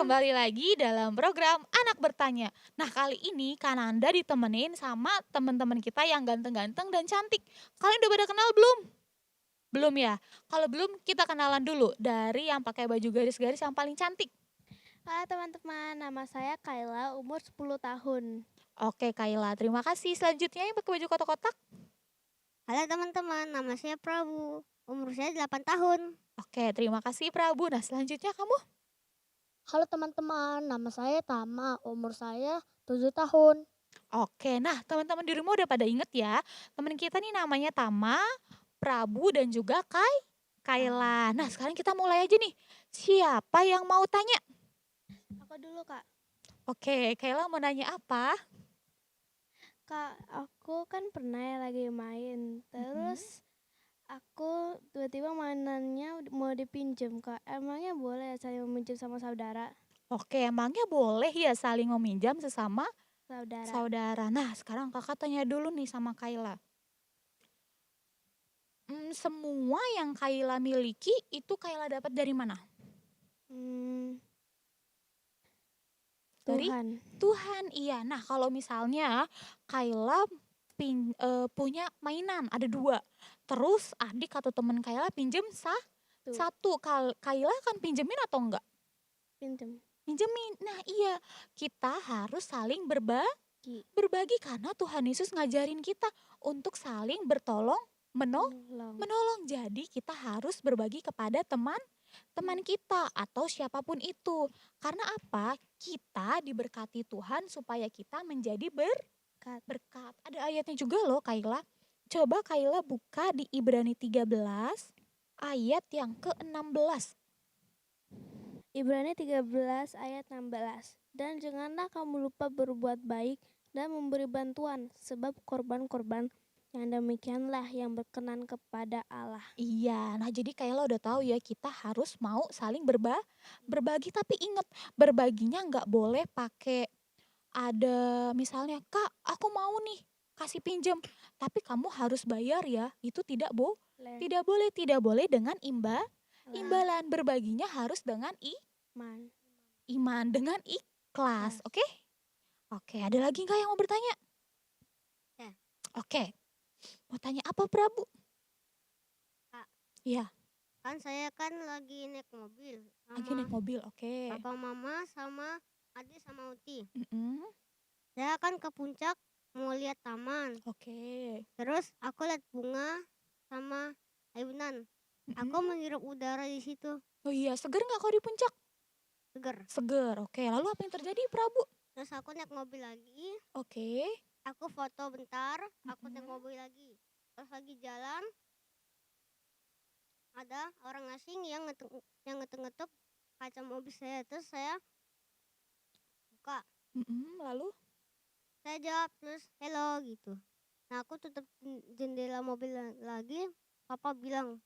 kembali lagi dalam program Anak Bertanya. Nah, kali ini Kananda ditemenin sama teman-teman kita yang ganteng-ganteng dan cantik. Kalian udah pada kenal belum? Belum ya? Kalau belum, kita kenalan dulu dari yang pakai baju garis-garis yang paling cantik. Halo teman-teman, nama saya Kayla, umur 10 tahun. Oke, Kayla, terima kasih. Selanjutnya yang pakai baju kotak-kotak. Halo teman-teman, nama saya Prabu. Umur saya 8 tahun. Oke, terima kasih Prabu. Nah, selanjutnya kamu. Halo teman-teman, nama saya Tama, umur saya 7 tahun. Oke, nah teman-teman di rumah udah pada inget ya. Temen kita nih namanya Tama, Prabu dan juga Kayla. Nah, sekarang kita mulai aja nih. Siapa yang mau tanya? Aku dulu kak. Oke, Kayla mau nanya apa? Kak, aku kan pernah ya lagi main. Terus aku tiba-tiba mainannya mau dipinjem kak. Emangnya boleh ya saya meminjam sama saudara? Oke, emangnya boleh ya saling meminjam sesama Saudara. saudara? Nah, sekarang kakak tanya dulu nih sama Kayla. Semua yang Kayla miliki itu Kayla dapat dari mana? Hmm, Dari Tuhan. Tuhan, iya. Nah, kalau misalnya Kayla punya mainan ada 2. Terus adik atau temen Kayla pinjem Tuh, satu. Kayla akan pinjemin atau enggak? pinjem. Pinjemin. Nah, iya. Kita harus saling berbagi karena Tuhan Yesus ngajarin kita untuk saling bertolong Tolong. menolong. Jadi kita harus berbagi kepada teman kita atau siapapun itu. Karena apa? Kita diberkati Tuhan supaya kita menjadi Kat. berkat. Ada ayatnya juga loh Kayla. Coba Kayla buka di Ibrani 13 ayat yang ke-16. Ibrani 13 ayat 16. Dan janganlah kamu lupa berbuat baik dan memberi bantuan, sebab korban-korban yang demikianlah yang berkenan kepada Allah. Iya, nah jadi Kayla udah tahu ya kita harus mau saling berbagi, tapi ingat berbaginya nggak boleh pakai ada misalnya Kak aku mau nih kasih pinjam tapi kamu harus bayar ya, itu tidak boleh dengan imbalan. Berbaginya harus dengan Man. iman, dengan ikhlas. Oke? Oke, ada lagi nggak yang mau bertanya? Ya. Oke, mau tanya apa Prabu? Kak. Iya. Kan saya lagi naik mobil Lagi sama naik mobil, oke. papa mama sama adik sama Uti. Mm-mm. Saya ke puncak mau lihat taman. Oke. Terus aku lihat bunga sama ayunan. Aku Mm-mm. menghirup udara di situ. Oh iya, seger nggak kau di puncak? Seger. Seger, oke. Lalu apa yang terjadi Prabu? Terus aku naik mobil lagi. Oke. Aku foto bentar. Aku naik Mm-mm. mobil lagi. Pas lagi jalan ada orang asing yang ngetuk kaca mobil saya. Terus saya buka. Lalu? Saya jawab terus hello gitu. Nah aku tutup jendela mobil lagi. Papa bilang,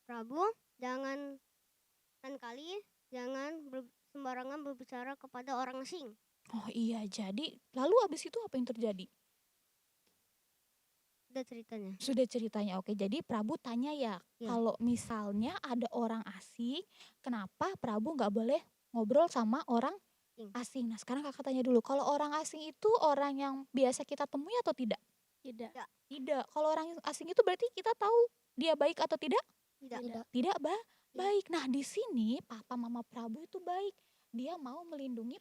Prabu jangan sembarangan berbicara kepada orang asing. Oh iya, jadi lalu abis itu apa yang terjadi? Udah ceritanya. Sudah ceritanya, oke. Jadi Prabu tanya ya, Ya. kalau misalnya ada orang asing, kenapa Prabu nggak boleh ngobrol sama orang asing? Nah sekarang kakak tanya dulu, kalau orang asing itu orang yang biasa kita temui atau tidak? Tidak. Tidak. Kalau orang asing itu berarti kita tahu dia baik atau tidak? Tidak. Tidak baik. Nah di sini papa mama Prabu itu baik. Dia mau melindungi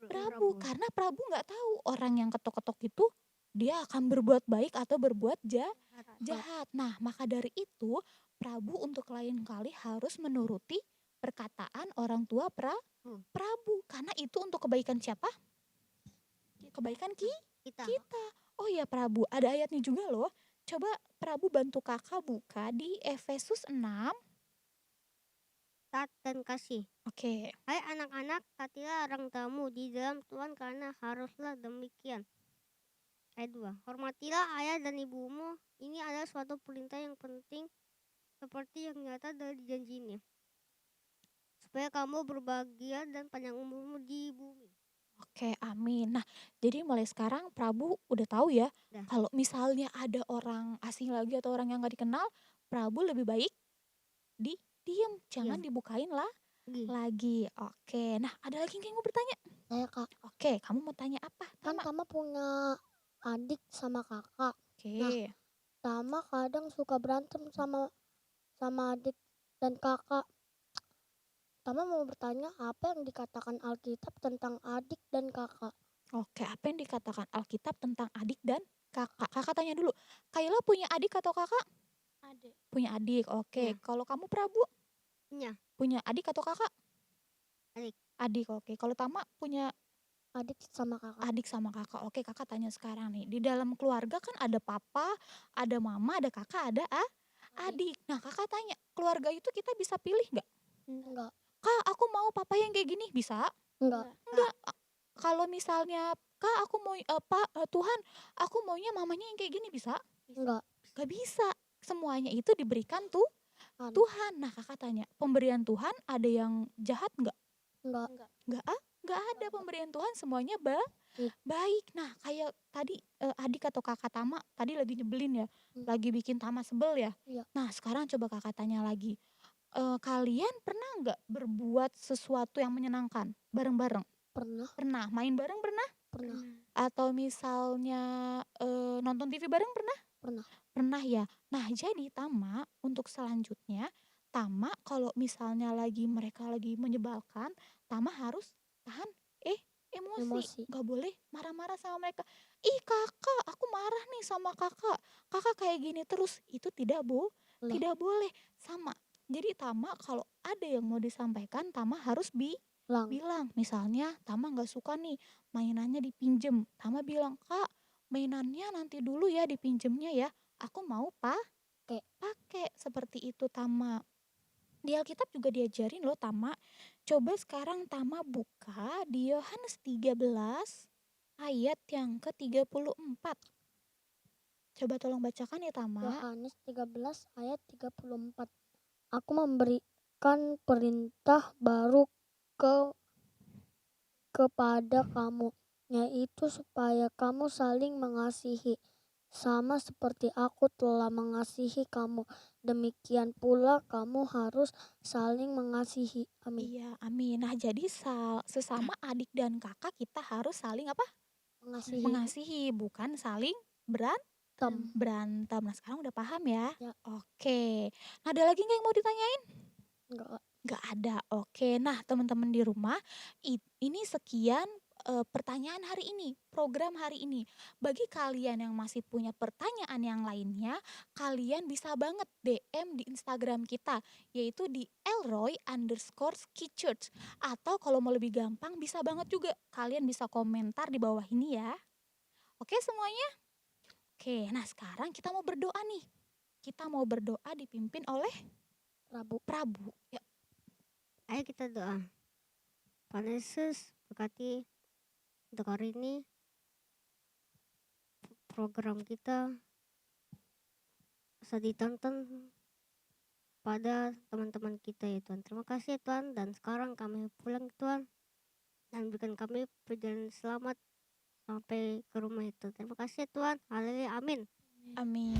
Prabu karena Prabu nggak tahu orang yang ketok-ketok itu dia akan berbuat baik atau berbuat jahat. Nah maka dari itu Prabu untuk lain kali harus menuruti perkataan orang tua Prabu karena itu untuk kebaikan siapa? Kebaikan Kita. Oh ya Prabu, ada ayatnya juga loh. Coba Prabu bantu kakak buka di Efesus 6. Taat dan kasih. Oke. Hai anak-anak, taatilah orang tamu di dalam Tuhan karena haruslah demikian. Ayat 2. Hormatilah ayah dan ibumu. Ini adalah suatu perintah yang penting seperti yang nyata dari janjinya. Supaya kamu berbahagia dan panjang umurmu di bumi. Oke, amin. Nah, jadi mulai sekarang Prabu udah tahu ya, Udah. kalau misalnya ada orang asing lagi atau orang yang gak dikenal, Prabu lebih baik diem, jangan Diam. dibukain lah Lagi. Oke. Nah, ada lagi yang mau bertanya? Saya Kak, Oke, kamu mau tanya apa? kan Tama. Tama punya adik sama kakak. Nah, Oke. Tama kadang suka berantem sama adik dan kakak. Tama mau bertanya apa yang dikatakan Alkitab tentang adik dan kakak? Oke, apa yang dikatakan Alkitab tentang adik dan kakak? Kakak tanya dulu. Kayla punya adik atau kakak? Adik. Punya adik. Oke. Iya. Kalau kamu Prabu Punya punya adik atau kakak? adik. Adik. Oke. Kalau Tama punya Adik sama kakak. adik sama kakak. Oke, kakak tanya sekarang nih. Di dalam keluarga kan ada papa, ada mama, ada kakak, ada adik. Nah, kakak tanya, keluarga itu kita bisa pilih nggak? Enggak, Kak, aku mau papa yang kayak gini, bisa? enggak, Enggak. Kalau misalnya, Kak, aku mau Pak, Tuhan, aku maunya mamanya yang kayak gini, bisa? enggak. Gak bisa. Semuanya itu diberikan tuh An, Tuhan. Nah, kakak tanya, pemberian Tuhan ada yang jahat nggak? enggak. Nggak nggak ada pemberian Tuhan, semuanya Baik. baik. Nah, kayak tadi adik atau kakak Tama tadi lagi nyebelin ya, lagi bikin Tama sebel ya. Iya. Nah, sekarang coba kakak tanya lagi, kalian pernah nggak berbuat sesuatu yang menyenangkan bareng-bareng? Pernah, Pernah. Main bareng pernah? pernah, Atau misalnya nonton TV bareng pernah? pernah. Pernah ya. Nah, jadi Tama untuk selanjutnya, Tama kalau misalnya mereka lagi menyebalkan, Tama harus tahan emosi. Emosi. Gak boleh marah-marah sama mereka. Ih kakak, aku marah nih sama kakak. Kakak kayak gini terus. Itu tidak Boleh. tidak boleh. Sama. Jadi Tama kalau ada yang mau disampaikan, Tama harus Lang. bilang. Misalnya Tama gak suka nih mainannya dipinjem. Tama bilang, Kak, mainannya nanti dulu ya dipinjemnya ya. Aku mau pakai seperti itu Tama. Di Alkitab juga diajarin loh Tama. Coba sekarang Tama buka di Yohanes 13 ayat yang ke-34. Coba tolong bacakan ya Tama. Yohanes 13 ayat 34. Aku memberikan perintah baru kepada kamu, yaitu supaya kamu saling mengasihi, sama seperti aku telah mengasihi kamu. Demikian pula kamu harus saling mengasihi. Amin. Iya, amin. Nah, jadi sesama adik dan kakak kita harus saling apa? Mengasihi. Mengasihi, bukan saling berantem. Nah, sekarang udah paham ya? Ya. Oke. Nah, ada lagi nggak yang mau ditanyain? Enggak. Nggak ada. Oke. Nah, teman-teman di rumah, ini sekian pertanyaan hari ini, program hari ini. Bagi kalian yang masih punya pertanyaan yang lainnya, kalian bisa banget DM di Instagram kita, yaitu di @elroy_skichurch. Atau kalau mau lebih gampang, bisa banget juga kalian bisa komentar di bawah ini ya. Oke semuanya? Oke, nah sekarang kita mau berdoa nih. Kita mau berdoa dipimpin oleh Prabu. Ya, Ayo kita doa. Tuhan Yesus, berkati untuk hari ini program kita bisa ditonton pada teman-teman kita ya Tuhan. Terima kasih Tuhan, dan sekarang kami pulang Tuhan, dan berikan kami perjalanan selamat sampai ke rumah itu. Terima kasih Tuhan. Haleluya. Amin. amin.